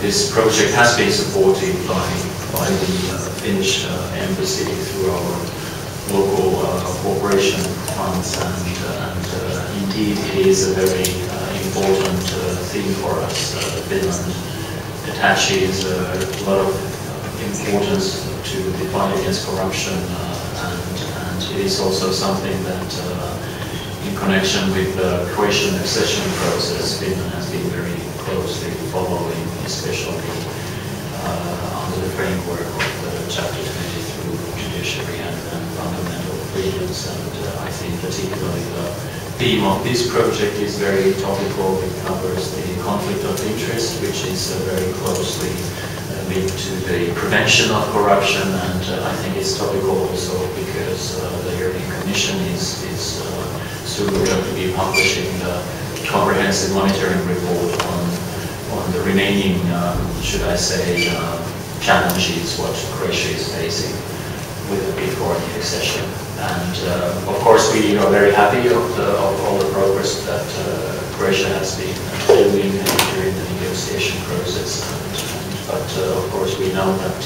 this project has been supported by the Finnish embassy through our local cooperation funds, and indeed it is a very important theme for us. Finland attaches a lot of importance to the fight against corruption, and it is also something that in connection with the Croatian accession process, Finland has been very closely following, especially under the framework of the Chapter 22 judiciary and fundamental freedoms. And I think particularly the theme of this project is very topical. It covers the conflict of interest, which is very closely linked to the prevention of corruption, and I think it's topical also because the European Commission is soon going to be publishing a comprehensive monitoring report on the remaining, should I say, challenges what Croatia is facing with the bid for the accession. And of course we are very happy of all the progress that Croatia has been doing during the negotiation process. But of course we know that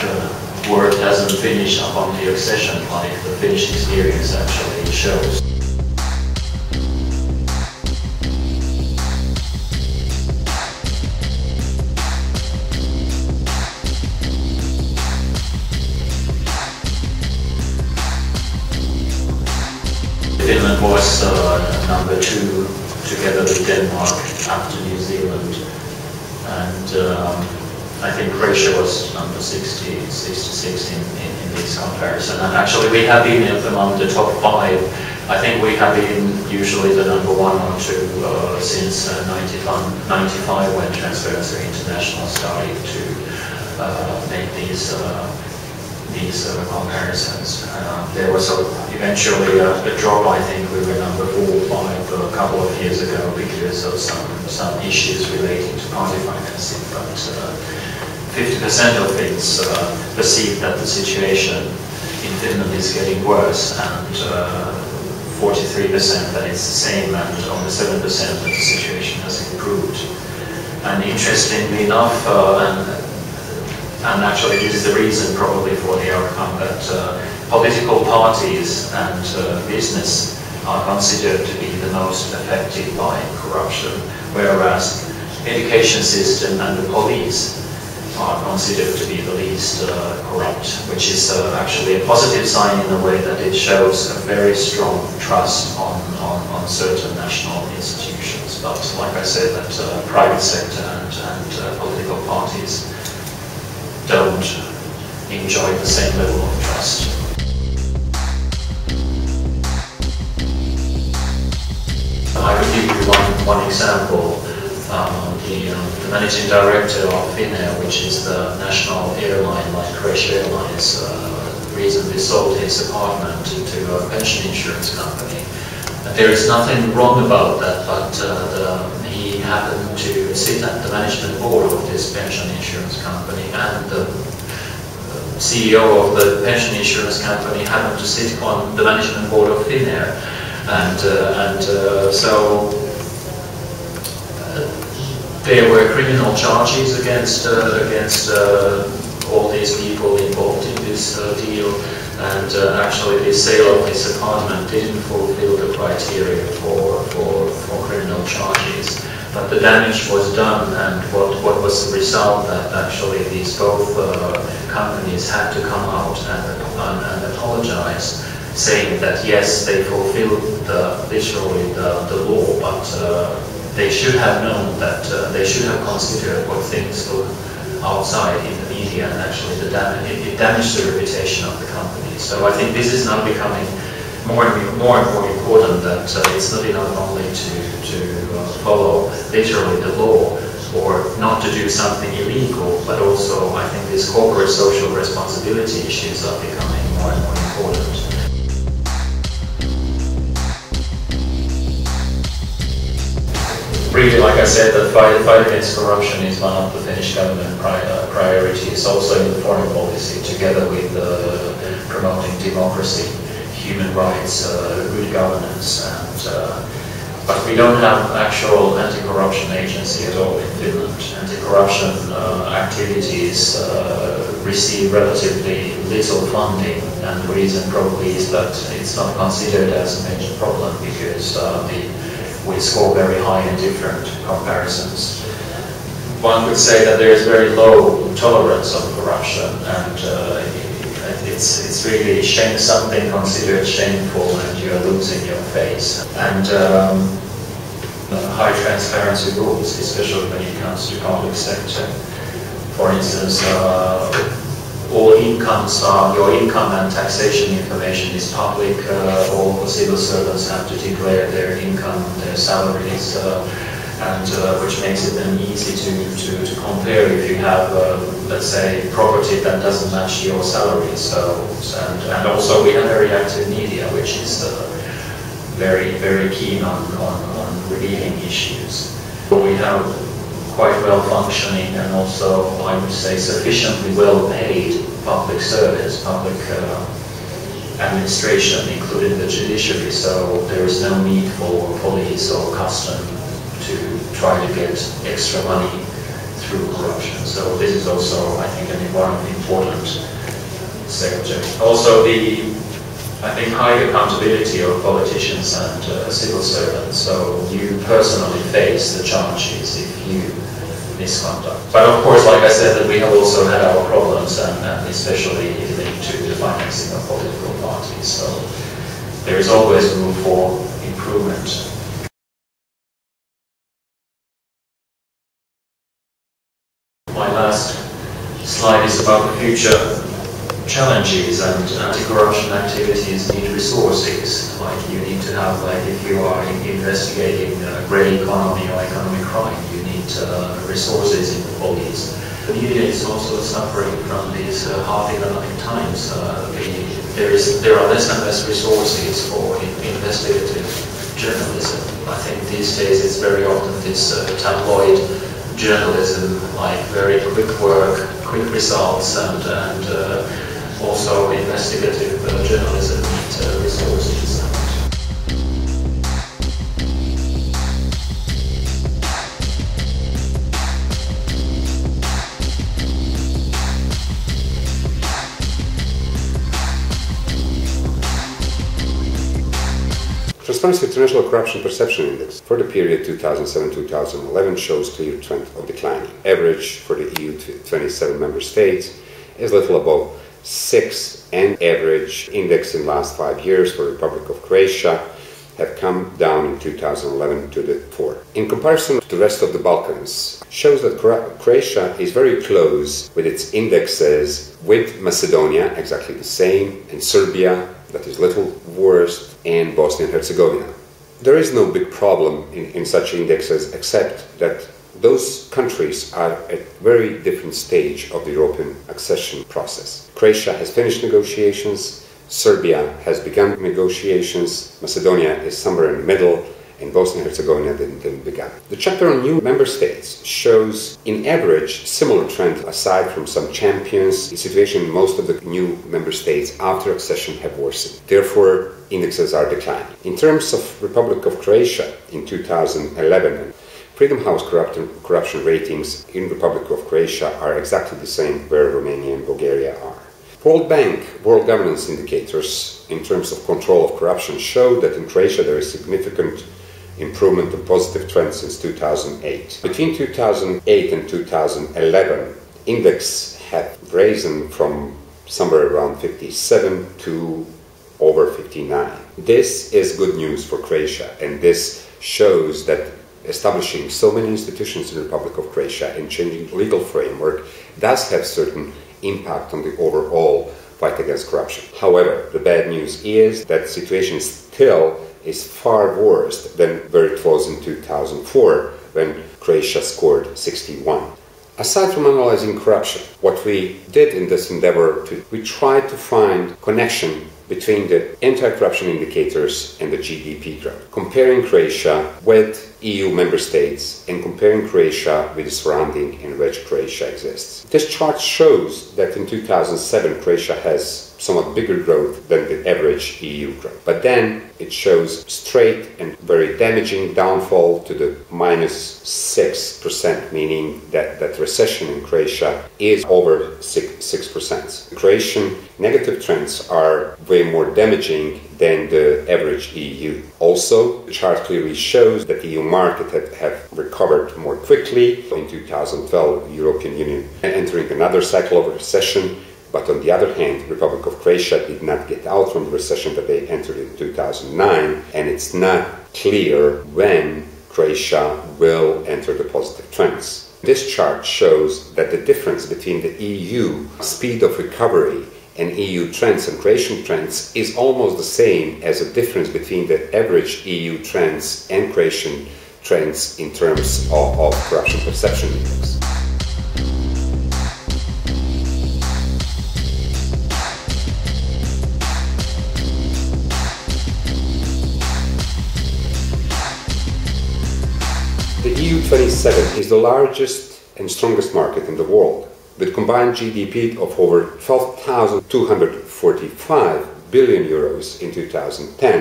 the work hasn't finished upon the accession, like the Finnish experience actually shows. Finland was number 2 together with Denmark after New Zealand, and I think Croatia was number 66 in this comparison. And actually we have been among the top 5. I think we have been usually the number 1 or 2 since 95 when Transparency International started to make these comparisons. There was eventually a drop. I think we were number 4 or 5 a couple of years ago because of some issues relating to party financing. But 50% of Finns perceive that the situation in Finland is getting worse, and 43% that it's the same, and only 7% that the situation has improved. And interestingly enough, and actually this is the reason probably for the outcome, that political parties and business are considered to be the most affected by corruption, whereas education system and the police are considered to be the least corrupt, which is actually a positive sign in a way that it shows a very strong trust on certain national institutions. But like I said, that private sector and political parties don't enjoy the same level of trust. I could give you one example. The managing director of Finnair, which is the national airline like Croatia Airlines, recently sold his apartment to a pension insurance company. There is nothing wrong about that, but he happened to sit at the management board of this pension insurance company, and the CEO of the pension insurance company happened to sit on the management board of Finnair, and so there were criminal charges against all these people involved in this deal, and actually the sale of this apartment didn't fulfill the criteria for criminal charges. But the damage was done, and what was the result? That actually these both companies had to come out and apologize, saying that yes, they fulfilled literally the law, but they should have known that they should have considered what things look outside in the media, and actually it damaged the reputation of the company. So I think this is now becoming more and more important, that it's not enough only to follow literally the law or not to do something illegal, but also I think these corporate social responsibility issues are becoming more and more important. Really, like I said, the fight against corruption is one of the Finnish government priorities, also in the foreign policy, together with promoting democracy, human rights, good governance, and But we don't have actual anti-corruption agency at all in Finland. Anti-corruption activities receive relatively little funding, and the reason probably is that it's not considered as a major problem because we score very high in different comparisons. One could say that there is very low tolerance of corruption, and it's really something considered shameful, and you are losing your face. And high transparency rules, especially when it comes to public sector. For instance, all your income and taxation information is public. All civil servants have to declare their income, their salaries, and which makes it then easy to compare if you have, let's say, property that doesn't match your salary. And also we have very active media, which is very keen on revealing issues. We have quite well functioning and also, I would say, sufficiently well paid public service, public administration, including the judiciary, so there is no need for police or custom to try to get extra money through corruption. So this is also, I think, one important sector. Also I think high accountability of politicians and civil servants, so you personally face the charges if you misconduct. But of course, like I said, that we have also had our problems, and especially linked to the financing of political parties, so there is always room for improvement. My last slide is about the future challenges, and anti-corruption activities need resources. Like you need to have, like if you are investigating grey economy or economic crime, you need resources in the police. The media is also suffering from these hard economic times. There are less and less resources for investigative journalism. I think these days it's very often this tabloid journalism, like very quick work, quick results, and also investigative journalism resources. Transparency International Corruption Perception Index for the period 2007-2011 shows clear trend of declining. Average for the EU 27 member states is little above 6, and average index in last 5 years for the Republic of Croatia have come down in 2011 to the 4. In comparison to the rest of the Balkans, shows that Croatia is very close with its indexes with Macedonia, exactly the same, and Serbia, that is little worse, and Bosnia and Herzegovina. There is no big problem in such indexes, except that those countries are at a very different stage of the European accession process. Croatia has finished negotiations, Serbia has begun negotiations, Macedonia is somewhere in the middle, and Bosnia and Herzegovina didn't begin. The chapter on new member states shows, in average, similar trend aside from some champions. The situation in most of the new member states after accession have worsened. Therefore, indexes are declining. In terms of Republic of Croatia in 2011, Freedom House corruption ratings in Republic of Croatia are exactly the same where Romania and Bulgaria are. World Bank World Governance Indicators in terms of control of corruption show that in Croatia there is significant improvement of positive trends since 2008. Between 2008 and 2011, index had risen from somewhere around 57 to over 59. This is good news for Croatia, and this shows that establishing so many institutions in the Republic of Croatia and changing the legal framework does have certain impact on the overall fight against corruption. However, the bad news is that the situation still is far worse than where it was in 2004, when Croatia scored 61. Aside from analyzing corruption, what we did in this endeavor, we tried to find connection between the anti-corruption indicators and the GDP growth, comparing Croatia with EU member states and comparing Croatia with the surrounding in which Croatia exists. This chart shows that in 2007 Croatia has somewhat bigger growth than the average EU growth. But then it shows straight and very damaging downfall to the -6%, meaning that recession in Croatia is over 6%. Croatian negative trends are way more damaging than the average EU. Also, the chart clearly shows that the EU market have recovered more quickly. In 2012, the European Union entering another cycle of recession. But on the other hand, the Republic of Croatia did not get out from the recession that they entered in 2009, and it's not clear when Croatia will enter the positive trends. This chart shows that the difference between the EU speed of recovery and EU trends and Croatian trends is almost the same as a difference between the average EU trends and Croatian trends in terms of corruption perception index. The EU27 is the largest and strongest market in the world. With combined GDP of over 12,245 billion euros in 2010,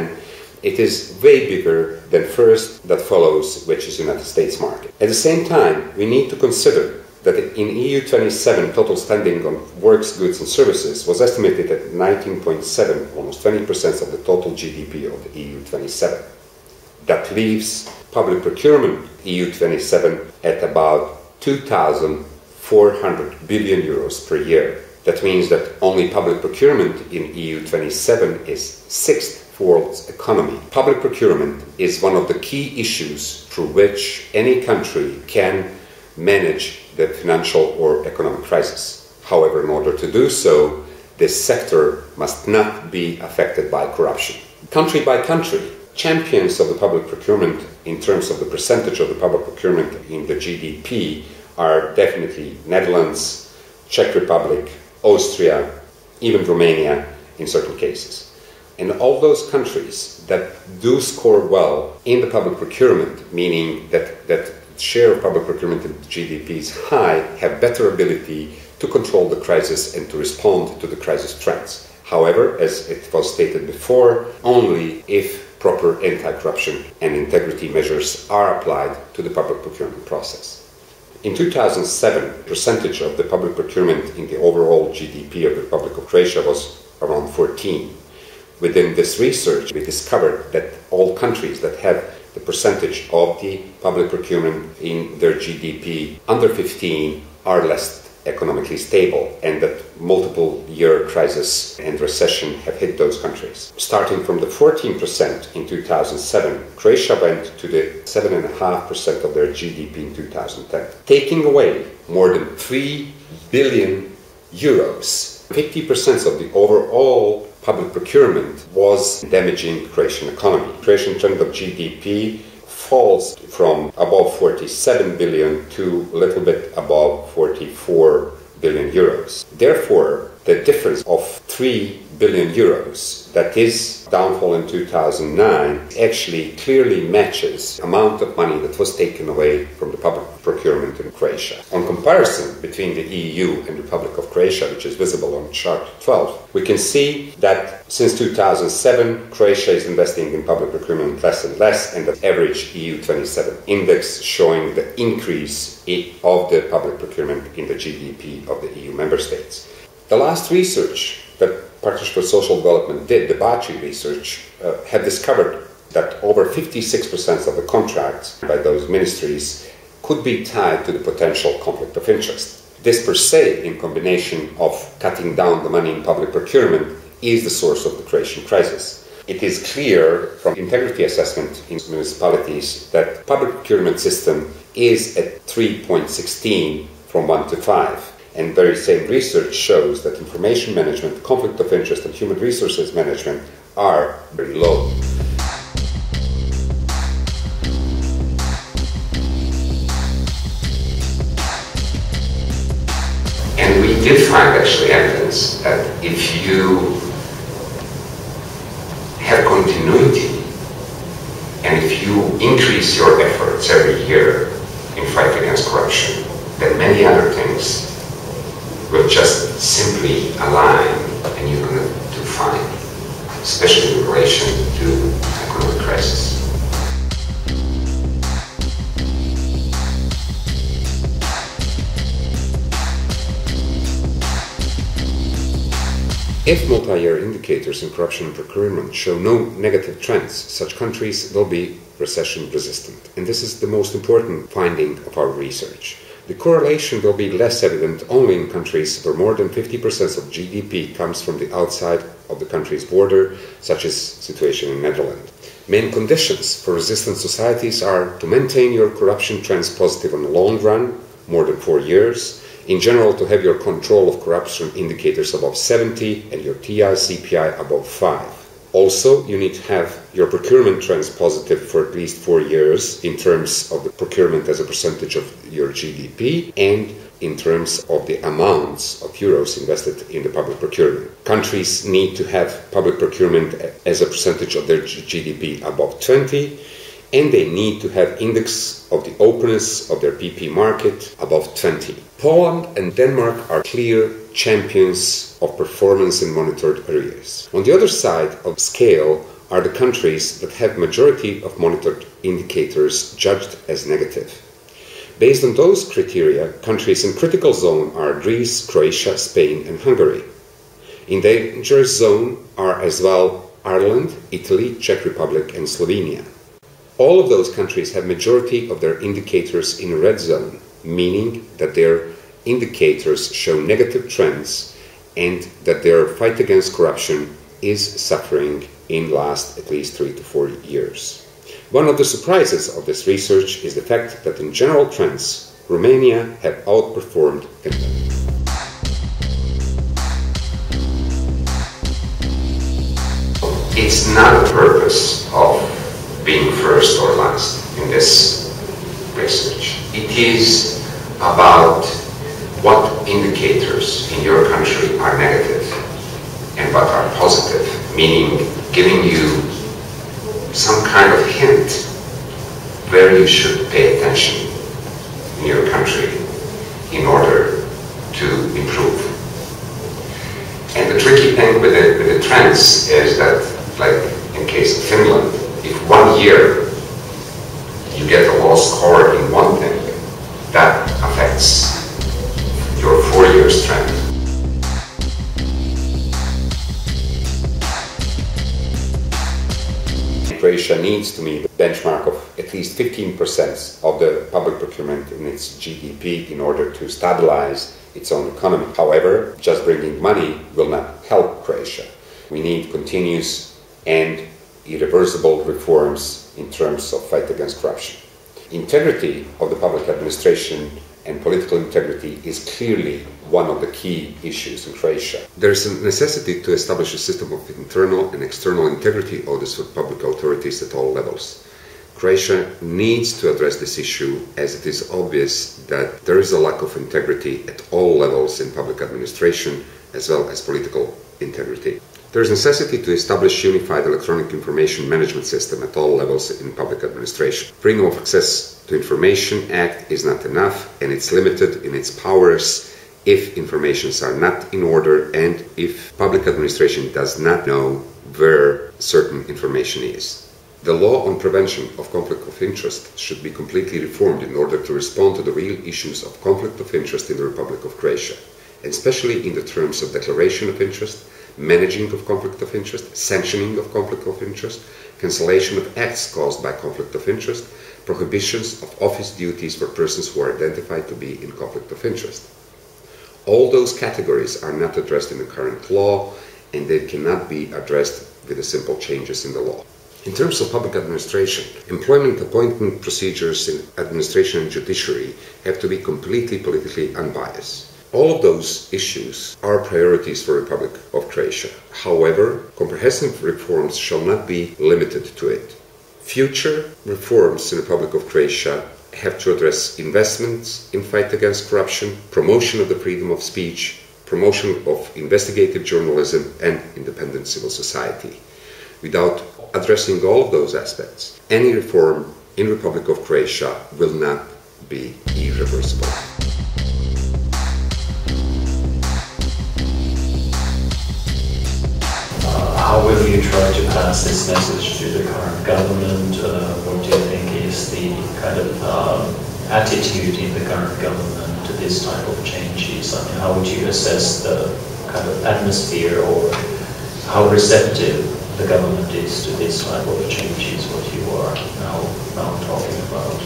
it is way bigger than first that follows, which is the United States market. At the same time, we need to consider that in EU27, total spending on works, goods and services was estimated at 19.7, almost 20% of the total GDP of the EU27. That leaves public procurement EU27 at about 2,400 billion euros per year. That means that only public procurement in EU27 is sixth world's economy. Public procurement is one of the key issues through which any country can manage the financial or economic crisis. However, in order to do so, this sector must not be affected by corruption. Country by country, champions of the public procurement in terms of the percentage of the public procurement in the GDP are definitely Netherlands, Czech Republic, Austria, even Romania in certain cases. And all those countries that do score well in the public procurement, meaning that share of public procurement in GDP is high, have better ability to control the crisis and to respond to the crisis trends. However, as it was stated before, only if proper anti-corruption and integrity measures are applied to the public procurement process. In 2007, the percentage of the public procurement in the overall GDP of the Republic of Croatia was around 14. Within this research, we discovered that all countries that have the percentage of the public procurement in their GDP under 15 are less economically stable, and that multiple year crisis and recession have hit those countries. Starting from the 14% in 2007, Croatia went to the 7.5% of their GDP in 2010, taking away more than 3 billion euros. 50% of the overall public procurement was damaging Croatian economy. Croatian trend of GDP falls from above 47 billion to a little bit above 44 billion euros. Therefore, the difference of 3 billion euros, that is downfall in 2009, actually clearly matches the amount of money that was taken away from the public procurement in Croatia. On comparison between the EU and the Republic of Croatia, which is visible on chart 12, we can see that since 2007, Croatia is investing in public procurement less and less, and the average EU27 index showing the increase of the public procurement in the GDP of the EU member states. The last research that Partnership for Social Development did, the BACI research, had discovered that over 56% of the contracts by those ministries could be tied to the potential conflict of interest. This per se, in combination of cutting down the money in public procurement, is the source of the Croatian crisis. It is clear from integrity assessment in municipalities that public procurement system is at 3.16 from 1 to 5. And very same research shows that information management, conflict of interest and human resources management are very low. And we did find actually evidence that if you have continuity and if you increase your efforts every year in fight against corruption, then many other things will just simply align and you're going to especially in relation to economic crisis. If multi-year indicators in corruption and procurement show no negative trends, such countries will be recession resistant. And this is the most important finding of our research. The correlation will be less evident only in countries where more than 50% of GDP comes from the outside of the country's border, such as the situation in Netherlands. Main conditions for resistant societies are to maintain your corruption trends positive on the long run, more than 4 years, in general to have your control of corruption indicators above 70 and your TI-CPI above 5. Also, you need to have your procurement trends positive for at least 4 years in terms of the procurement as a percentage of your GDP and in terms of the amounts of euros invested in the public procurement. Countries need to have public procurement as a percentage of their GDP above 20, and they need to have index of the openness of their PP market above 20. Poland and Denmark are clear champions of performance in monitored areas. On the other side of scale are the countries that have majority of monitored indicators judged as negative. Based on those criteria, countries in critical zone are Greece, Croatia, Spain and Hungary. In dangerous zone are as well Ireland, Italy, Czech Republic and Slovenia. All of those countries have majority of their indicators in red zone, meaning that their indicators show negative trends and that their fight against corruption is suffering in last at least 3 to 4 years. One of the surprises of this research is the fact that in general trends, Romania have outperformed Finland. It's not a purpose of being first or last in this research. It is about what indicators in your country are negative and what are positive, meaning giving you some kind of hint where you should pay attention in your country in order to improve. And the tricky thing with the trends is that, like in case of Finland, if 1 year you get a low score in one thing, that affects your 4 years trend. Croatia needs to meet the benchmark of at least 15% of the public procurement in its GDP in order to stabilize its own economy. However, just bringing money will not help Croatia. We need continuous and irreversible reforms in terms of fight against corruption. Integrity of the public administration and political integrity is clearly one of the key issues in Croatia. There is a necessity to establish a system of internal and external integrity audits for public authorities at all levels. Croatia needs to address this issue as it is obvious that there is a lack of integrity at all levels in public administration as well as political integrity. There is necessity to establish unified electronic information management system at all levels in public administration. Freedom of Access to Information Act is not enough and it's limited in its powers if informations are not in order and if public administration does not know where certain information is. The law on prevention of conflict of interest should be completely reformed in order to respond to the real issues of conflict of interest in the Republic of Croatia, especially in the terms of declaration of interest, managing of conflict of interest, sanctioning of conflict of interest, cancellation of acts caused by conflict of interest, prohibitions of office duties for persons who are identified to be in conflict of interest. All those categories are not addressed in the current law and they cannot be addressed with the simple changes in the law. In terms of public administration, employment appointment procedures in administration and judiciary have to be completely politically unbiased. All of those issues are priorities for the Republic of Croatia. However, comprehensive reforms shall not be limited to it. Future reforms in the Republic of Croatia have to address investments in fight against corruption, promotion of the freedom of speech, promotion of investigative journalism and independent civil society. Without addressing all of those aspects, any reform in the Republic of Croatia will not be irreversible. How will you try to pass this message to the current government? What do you think is the kind of attitude in the current government to this type of changes? I mean, how would you assess the kind of atmosphere, or how receptive the government is to this type of changes, what you are now talking about?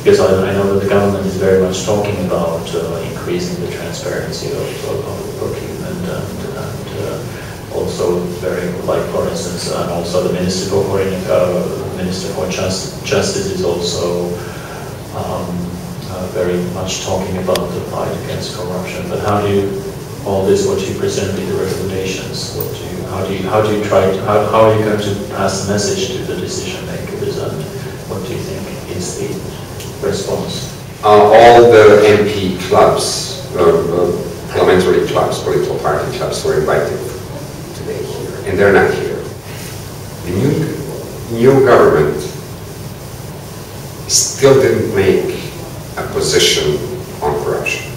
Because I know that the government is very much talking about increasing the transparency of public procurement, and also very, like for instance, and also the Minister for Justice is also very much talking about the fight against corruption. But how do you, all this, what you present in the recommendations, how are you going to pass the message to the decision makers, and what do you think is the response? All the MP clubs, parliamentary clubs, political party clubs were invited today here, and they're not here. The new government still didn't make a position on corruption.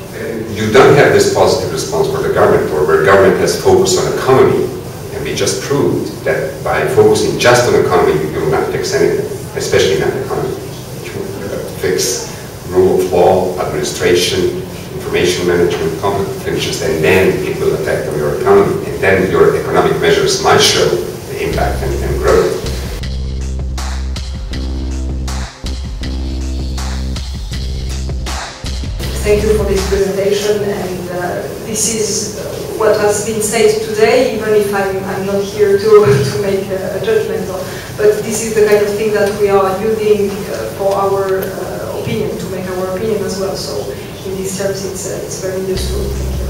You don't have this positive response for the government, or where government has focused on economy, and we just proved that by focusing just on economy, you will not fix anything, especially not economy. You will fix rule of law, administration, information management, conflict of interest, and then it will affect on your economy, and then your economic measures might show the impact and growth. Thank you for this presentation, and this is what has been said today, even if I'm not here to make a judgment on. But this is the kind of thing that we are using for our opinion, to make our opinion as well. So in these terms, it's very useful. Thank you.